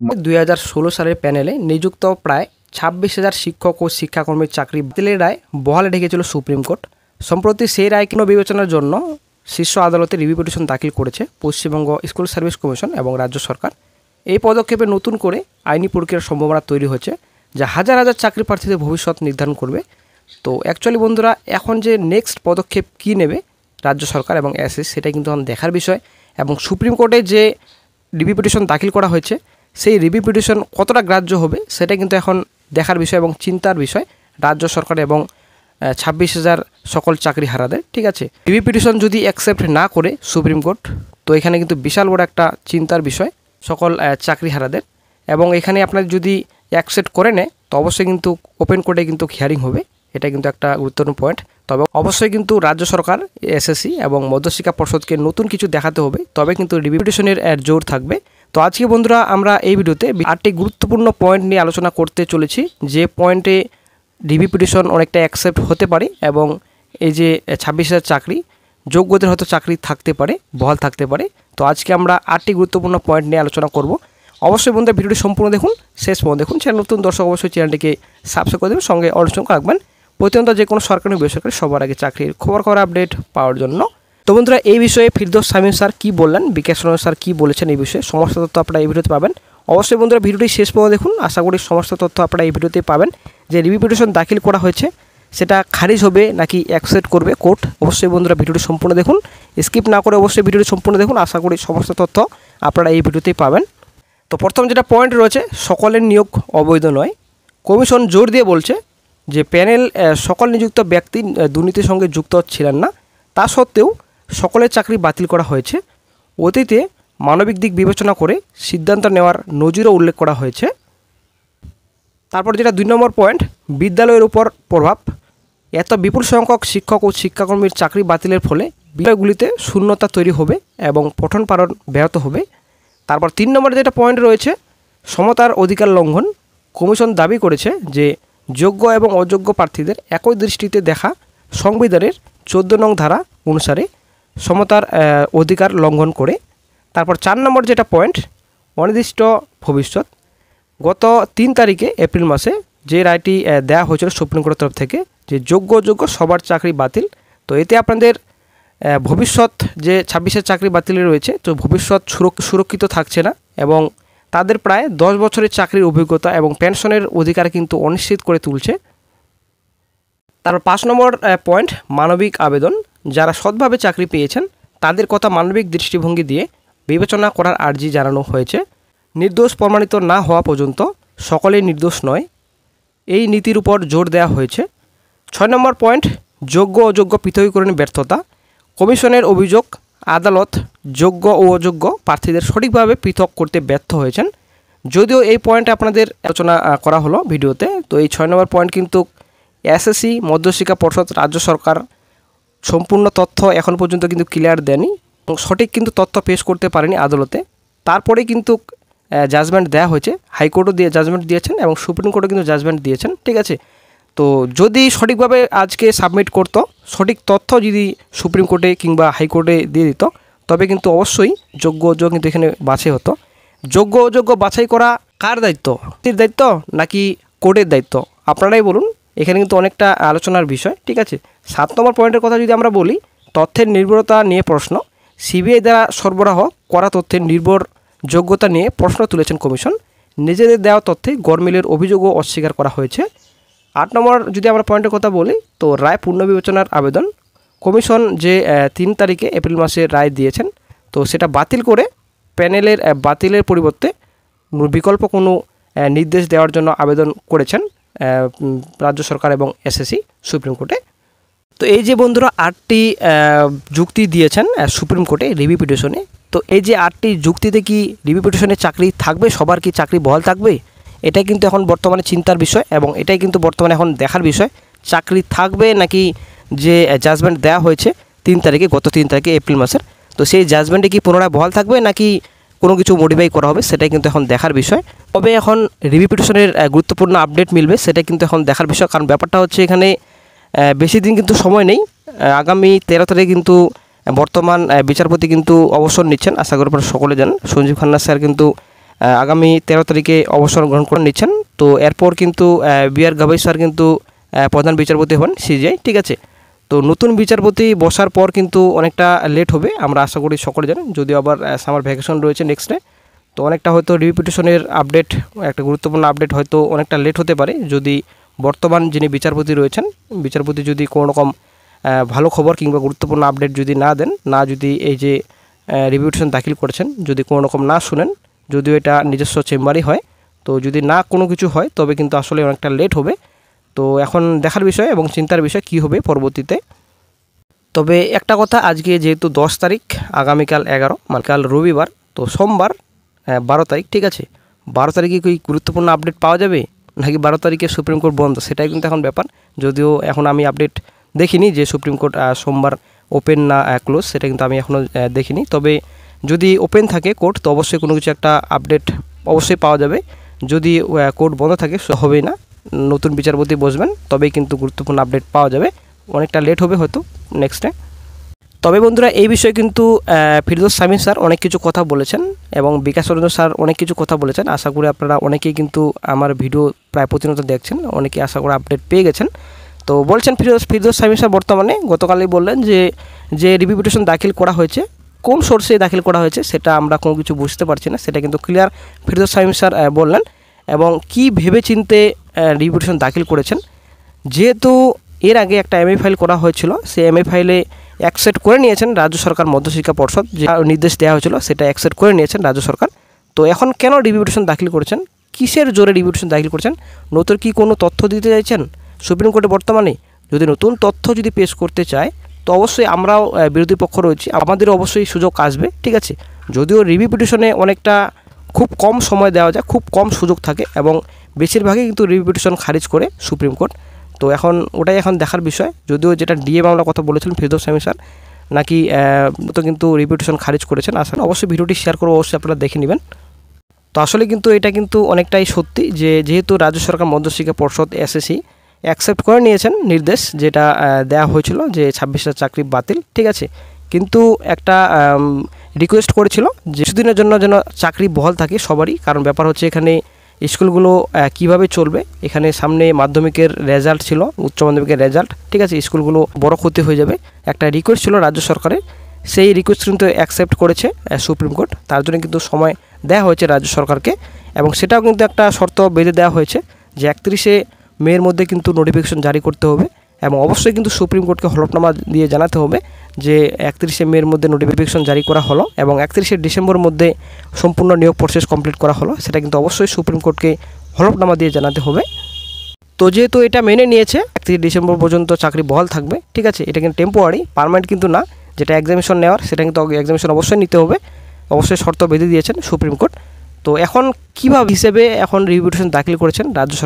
2016 সালের প্যানেলে নিযুক্ত প্রায় 26,000 শিক্ষক ও শিক্ষাকর্মীর চাকরি বাতিলের রায় বহালে রেখেছিল সুপ্রিম কোর্ট। সম্প্রতি সেই রায় বিবেচনার জন্য শীর্ষ আদালতে রিভিউ পিটিশন দাখিল করেছে পশ্চিমবঙ্গ স্কুল সার্ভিস কমিশন এবং রাজ্য সরকার। এই পদক্ষেপে নতুন করে আইনি প্রক্রিয়ার সম্ভাবনা তৈরি হচ্ছে, যা হাজার হাজার চাকরি প্রার্থীদের ভবিষ্যৎ নির্ধারণ করবে। তো অ্যাকচুয়ালি বন্ধুরা, এখন যে নেক্সট পদক্ষেপ কী নেবে রাজ্য সরকার এবং এসএস, সেটা কিন্তু এখন দেখার বিষয়। এবং সুপ্রিম কোর্টে যে রিভিউ পিটিশন দাখিল করা হয়েছে, সেই রিভিউ পিটিশন কতটা গ্রাহ্য হবে সেটা কিন্তু এখন দেখার বিষয় এবং চিন্তার বিষয় রাজ্য সরকার এবং 26,000 সকল চাকরি হারাদের। ঠিক আছে, রিভিউ পিটিশন যদি অ্যাকসেপ্ট না করে সুপ্রিম কোর্ট, তো এখানে কিন্তু বিশাল বড় একটা চিন্তার বিষয় সকল চাকরি হারাদের। এবং এখানে আপনার যদি অ্যাকসেপ্ট করে নেয়, তো অবশ্যই কিন্তু ওপেন কোর্টে কিন্তু হিয়ারিং হবে। এটা কিন্তু একটা গুরুত্বপূর্ণ পয়েন্ট। তবে অবশ্যই কিন্তু রাজ্য সরকার, এসএসসি এবং মধ্যশিক্ষা পর্ষদকে নতুন কিছু দেখাতে হবে, তবে কিন্তু রিভিউ পিটিশনের জোর থাকবে। তো আজকে বন্ধুরা আমরা এই ভিডিওতে 8টি গুরুত্বপূর্ণ পয়েন্ট নিয়ে আলোচনা করতে চলেছি, যে পয়েন্টে রিভিউ পিটিশন অনেকটা অ্যাকসেপ্ট হতে পারে এবং এই যে 26,000 চাকরি যোগ্যদের হয়তো চাকরি থাকতে পারে, বহাল থাকতে পারে। তো আজকে আমরা 8টি গুরুত্বপূর্ণ পয়েন্ট নিয়ে আলোচনা করব। অবশ্যই বন্ধুরা ভিডিওটি সম্পূর্ণ দেখুন, শেষ পর্যন্ত দেখুন। চ্যানেল নতুন দর্শক অবশ্যই চ্যানেলটিকে সাবস্ক্রাইব করে দেবেন, সঙ্গে অনুসরণ রাখবেন প্রতিনিয়ত যে কোনো সরকারি বেসরকারি সবার আগে চাকরির খবর আপডেট পাওয়ার জন্য। তো বন্ধুরা, এই বিষয়ে ফিরদৌস শামীম স্যার কী বললেন, বিকাশ রঞ্জন স্যার কী বলেছেন, এই বিষয়ে সমস্ত তথ্য আপনারা এই ভিডিওতে পাবেন। অবশ্যই বন্ধুরা ভিডিওটি শেষ পর্যন্ত দেখুন, আশা করি সমস্ত তথ্য আপনারা এই ভিডিওতে পাবেন। যে রিভিউ পিটিশন দাখিল করা হয়েছে সেটা খারিজ হবে নাকি অ্যাকসেপ্ট করবে কোর্ট, অবশ্যই বন্ধুরা ভিডিওটি সম্পূর্ণ দেখুন, স্কিপ না করে অবশ্যই ভিডিওটি সম্পূর্ণ দেখুন। আশা করি সমস্ত তথ্য আপনারা এই ভিডিওতেই পাবেন। তো প্রথম যেটা পয়েন্ট রয়েছে, সকলের নিয়োগ অবৈধ নয়। কমিশন জোর দিয়ে বলছে যে প্যানেল সকল নিযুক্ত ব্যক্তি দুর্নীতির সঙ্গে যুক্ত ছিলেন না, তা সত্ত্বেও সকলের চাকরি বাতিল করা হয়েছে। অতীতে মানবিক দিক বিবেচনা করে সিদ্ধান্ত নেওয়ার নজিরও উল্লেখ করা হয়েছে। তারপর যেটা 2 নম্বর পয়েন্ট, বিদ্যালয়ের উপর প্রভাব। এত বিপুল সংখ্যক শিক্ষক ও শিক্ষাকর্মীর চাকরি বাতিলের ফলে বিদ্যালয়গুলিতে শূন্যতা তৈরি হবে এবং পঠন পাঠন ব্যাহত হবে। তারপর 3 নম্বরে যেটা পয়েন্ট রয়েছে, সমতার অধিকার লঙ্ঘন। কমিশন দাবি করেছে যে যোগ্য এবং অযোগ্য প্রার্থীদের একই দৃষ্টিতে দেখা সংবিধানের 14 নং ধারা অনুসারে সমতার অধিকার লঙ্ঘন করে। তারপর 4 নম্বর যেটা পয়েন্ট, অনির্দিষ্ট ভবিষ্যৎ। গত 3 তারিখে এপ্রিল মাসে যে রায়টি দেওয়া হয়েছিল সুপ্রিম কোর্টের তরফ থেকে, যে যোগ্য অযোগ্য সবার চাকরি বাতিল। তো এতে আপনাদের ভবিষ্যৎ যে 26,000 চাকরি বাতিল রয়েছে, তো ভবিষ্যৎ সুরক্ষিত থাকছে না এবং তাদের প্রায় 10 বছরের চাকরির অভিজ্ঞতা এবং পেনশনের অধিকার কিন্তু অনিশ্চিত করে তুলছে। তারপর 5 নম্বর পয়েন্ট, মানবিক আবেদন। যারা সৎভাবে চাকরি পেয়েছেন তাদের কথা মানবিক দৃষ্টিভঙ্গি দিয়ে বিবেচনা করার আর্জি জানানো হয়েছে। নির্দোষ প্রমাণিত না হওয়া পর্যন্ত সকলেই নির্দোষ নয়, এই নীতির উপর জোর দেওয়া হয়েছে। 6 নম্বর পয়েন্ট, যোগ্য অযোগ্য পৃথকীকরণের ব্যর্থতা। কমিশনের অভিযোগ, আদালত যোগ্য ও অযোগ্য প্রার্থীদের সঠিকভাবে পৃথক করতে ব্যর্থ হয়েছেন। যদিও এই পয়েন্ট আপনাদের আলোচনা করা হলো ভিডিওতে, তো এই 6 নম্বর পয়েন্ট কিন্তু এসএসসি, মধ্যশিক্ষা পর্ষদ, রাজ্য সরকার সম্পূর্ণ তথ্য এখন পর্যন্ত কিন্তু ক্লিয়ার দেয়নি এবং সঠিক কিন্তু তথ্য পেশ করতে পারেনি আদালতে। তারপরে কিন্তু জাজমেন্ট দেওয়া হয়েছে, হাইকোর্টও দিয়ে জাজমেন্ট দিয়েছেন এবং সুপ্রিম কোর্টও কিন্তু জাজমেন্ট দিয়েছেন। ঠিক আছে, তো যদি সঠিকভাবে আজকে সাবমিট করতো, সঠিক তথ্য যদি সুপ্রিম কোর্টে কিংবা হাইকোর্টে দিয়ে দিত, তবে কিন্তু অবশ্যই যোগ্য অযোগ্য কিন্তু এখানে বাছাই হতো। যোগ্য অযোগ্য বাছাই করা কার দায়িত্ব, দায়িত্ব নাকি কোর্টের দায়িত্ব, আপনারাই বলুন। এখানে কিন্তু অনেকটা আলোচনার বিষয়। ঠিক আছে, 7 নম্বর পয়েন্টের কথা যদি আমরা বলি, তথ্যের নির্ভরতা নিয়ে প্রশ্ন। সিবিআই দ্বারা সরবরাহ করা তথ্যের নির্ভরযোগ্যতা নিয়ে প্রশ্ন তুলেছেন কমিশন। নিজেদের দেওয়া তথ্যে গরমিলের অভিযোগও অস্বীকার করা হয়েছে। 8 নম্বর যদি আমরা পয়েন্টের কথা বলি, তো রায় পুনর্বিবেচনার আবেদন। কমিশন যে 3 তারিখে এপ্রিল মাসে রায় দিয়েছেন, তো সেটা বাতিল করে প্যানেলের বাতিলের পরিবর্তে বিকল্প কোনো নির্দেশ দেওয়ার জন্য আবেদন করেছেন রাজ্য সরকার এবং এসএসসি সুপ্রিম কোর্টে। তো এই যে বন্ধুরা 8টি যুক্তি দিয়েছেন সুপ্রিম কোর্টে রিভিউ পিটিশনে, তো এই যে 8টি যুক্তিতে কি রিভিউ পিটিশনে চাকরি থাকবে, সবার কি চাকরি বহাল থাকবে, এটাই কিন্তু এখন বর্তমানে চিন্তার বিষয় এবং এটাই কিন্তু বর্তমানে এখন দেখার বিষয়। চাকরি থাকবে নাকি যে জাজমেন্ট দেওয়া হয়েছে 3 তারিখে, গত 3 তারিখে এপ্রিল মাসের, তো সেই জাজমেন্টে কি পুনরায় বহাল থাকবে নাকি কোনো কিছু মডিফাই করা হবে, সেটাই কিন্তু এখন দেখার বিষয়। তবে এখন রিভিউ পিটিশনের গুরুত্বপূর্ণ আপডেট মিলবে, সেটা কিন্তু এখন দেখার বিষয়। কারণ ব্যাপারটা হচ্ছে এখানে বেশি দিন কিন্তু সময় নেই, আগামী 13 তারিখে কিন্তু বর্তমান বিচারপতি কিন্তু অবসর নিচ্ছেন, আশা করি আপনারা সকলে জানেন। সঞ্জীব খান্না স্যার কিন্তু আগামী 13 তারিখে অবসর গ্রহণ করে নিচ্ছেন। তো এরপর কিন্তু বি.আর. গাভাই স্যার কিন্তু প্রধান বিচারপতি হন সিজিআই, ঠিক আছে। তো নতুন বিচারপতি বসার পর কিন্তু অনেকটা লেট হবে, আমরা আশা করি সকলে জানেন, যদিও আবার সামার ভ্যাকেশন রয়েছে নেক্সটে। তো অনেকটা হয়তো রিভিউ পিটিশনের আপডেট, একটা গুরুত্বপূর্ণ আপডেট হয়তো অনেকটা লেট হতে পারে, যদি বর্তমান যিনি বিচারপতি রয়েছেন, বিচারপতি যদি কোনো রকম ভালো খবর কিংবা গুরুত্বপূর্ণ আপডেট যদি না দেন, না যদি এই যে রিভিউ পিটিশন দাখিল করেছেন যদি কোনো রকম না শুনেন, যদিও এটা নিজস্ব চেম্বারই হয়, তো যদি না কোনো কিছু হয় তবে কিন্তু আসলে অনেকটা লেট হবে। তো এখন দেখার বিষয় এবং চিন্তার বিষয় কী হবে পরবর্তীতে। তবে একটা কথা, আজকে যেহেতু 10 তারিখ, আগামীকাল 11, মানে কাল রবিবার, তো সোমবার 12 তারিখ, ঠিক আছে। 12 তারিখে কি গুরুত্বপূর্ণ আপডেট পাওয়া যাবে, নাকি 12 তারিখে সুপ্রিম কোর্ট বন্ধ, সেটাই কিন্তু এখন ব্যাপার। যদিও এখন আমি আপডেট দেখিনি যে সুপ্রিম কোর্ট সোমবার ওপেন না ক্লোজ, সেটা কিন্তু আমি এখনও দেখিনি। তবে যদি ওপেন থাকে কোর্ট, তো অবশ্যই কোনো কিছু একটা আপডেট অবশ্যই পাওয়া যাবে। যদি কোর্ট বন্ধ থাকে হবেই না, নতুন বিচারপতি বসবেন তবেই কিন্তু গুরুত্বপূর্ণ আপডেট পাওয়া যাবে। অনেকটা লেট হবে হয়তো নেক্সটে। তবে বন্ধুরা, এই বিষয়ে কিন্তু ফিরদৌস শামীম স্যার অনেক কিছু কথা বলেছেন এবং বিকাশ রঞ্জন স্যার অনেক কিছু কথা বলেছেন। আশা করি আপনারা অনেকেই কিন্তু আমার ভিডিও প্রায় প্রতিনিয়ত দেখছেন, অনেকেই আশা করি আপডেট পেয়ে গেছেন। তো বলছেন ফিরদৌস শামীম স্যার বর্তমানে গতকালই বললেন যে রিভিউ পিটিশন দাখিল করা হয়েছে, কোন সোর্সে দাখিল করা হয়েছে সেটা আমরা কোনো কিছু বুঝতে পারছি না, সেটা কিন্তু ক্লিয়ার ফিরদৌস শামীম স্যার বললেন। এবং কি ভেবে চিনতে রিভিউ পিটিশন দাখিল করেছেন, যেহেতু এর আগে একটা এমএ ফাইল করা হয়েছিল, সেই এমএ ফাইলে অ্যাকসেপ্ট করে নিয়েছেন রাজ্য সরকার, মধ্যশিক্ষা পর্ষদ যে নির্দেশ দেওয়া হয়েছিল সেটা অ্যাকসেপ্ট করে নিয়েছেন রাজ্য সরকার। তো এখন কেন রিভিউ পিটিশন দাখিল করেছেন, কিসের জোরে রিভিউ পিটিশন দাখিল করেছেন, নতুন কি কোনো তথ্য দিতে চাইছেন সুপ্রিম কোর্টে বর্তমানে? যদি নতুন তথ্য যদি পেশ করতে চায় তো অবশ্যই আমরাও বিরোধী পক্ষ রয়েছি, আমাদেরও অবশ্যই সুযোগ আসবে, ঠিক আছে। যদিও রিভিউ পিটিশনে অনেকটা খুব কম সময় দেওয়া যায়, খুব কম সুযোগ থাকে এবং বেশিরভাগই কিন্তু রিভিউ পিটিশন খারিজ করে সুপ্রিম কোর্ট। তো এখন ওটাই এখন দেখার বিষয়, যদিও যেটা ডিএ মামলার কথা বলেছিলেন ফিরদৌস শামীম স্যার, নাকি তো কিন্তু রিভিউ পিটিশন খারিজ করেছেন। আসলে অবশ্যই ভিডিওটি শেয়ার করবো, অবশ্যই আপনারা দেখে নেবেন। তো আসলে কিন্তু এটা কিন্তু অনেকটাই সত্যি যে যেহেতু রাজ্য সরকার, মধ্যশিক্ষা পর্ষদ, এসএসসি অ্যাকসেপ্ট করে নিয়েছেন নির্দেশ, যেটা দেওয়া হয়েছিল যে 26,000 চাকরি বাতিল, ঠিক আছে। কিন্তু একটা রিকোয়েস্ট করেছিল যে কিছুদিনের জন্য যেন চাকরি বহাল থাকে সবারই, কারণ ব্যাপার হচ্ছে এখানে স্কুলগুলো কিভাবে চলবে, এখানে সামনে মাধ্যমিকের রেজাল্ট ছিল, উচ্চ মাধ্যমিকের রেজাল্ট, ঠিক আছে, স্কুলগুলো বড় ক্ষতি হয়ে যাবে, একটা রিকোয়েস্ট ছিল রাজ্য সরকারের। সেই রিকোয়েস্ট কিন্তু অ্যাকসেপ্ট করেছে সুপ্রিম কোর্ট, তার জন্য কিন্তু সময় দেওয়া হয়েছে রাজ্য সরকারকে। এবং সেটাও কিন্তু একটা শর্ত বেঁধে দেওয়া হয়েছে যে 31শে মের মধ্যে কিন্তু নোটিফিকেশন জারি করতে হবে, এবং অবশ্যই কিন্তু সুপ্রিম কোর্টকে হলফনামা দিয়ে জানাতে হবে যে 31শে মের মধ্যে নোটিফিকেশন জারি করা হলো এবং 31শে ডিসেম্বরের মধ্যে সম্পূর্ণ নিয়োগ প্রসেস কমপ্লিট করা হলো, সেটা কিন্তু অবশ্যই সুপ্রিম কোর্টকে হলফনামা দিয়ে জানাতে হবে। তো যেহেতু এটা মেনে নিয়েছে 31 ডিসেম্বর পর্যন্ত চাকরি বহাল থাকবে, ঠিক আছে, এটা কিন্তু টেম্পোরারি, পার্মানেন্ট কিন্তু না। যেটা এক্সামিনেশন নেওয়ার সেটা কিন্তু এক্সামিনেশন অবশ্যই নিতে হবে, অবশ্যই শর্ত বেঁধে দিয়েছেন সুপ্রিম কোর্ট। তো এখন কীভাবে হিসেবে এখন রিভিউ পিটিশন দাখিল করেছেন রাজ্য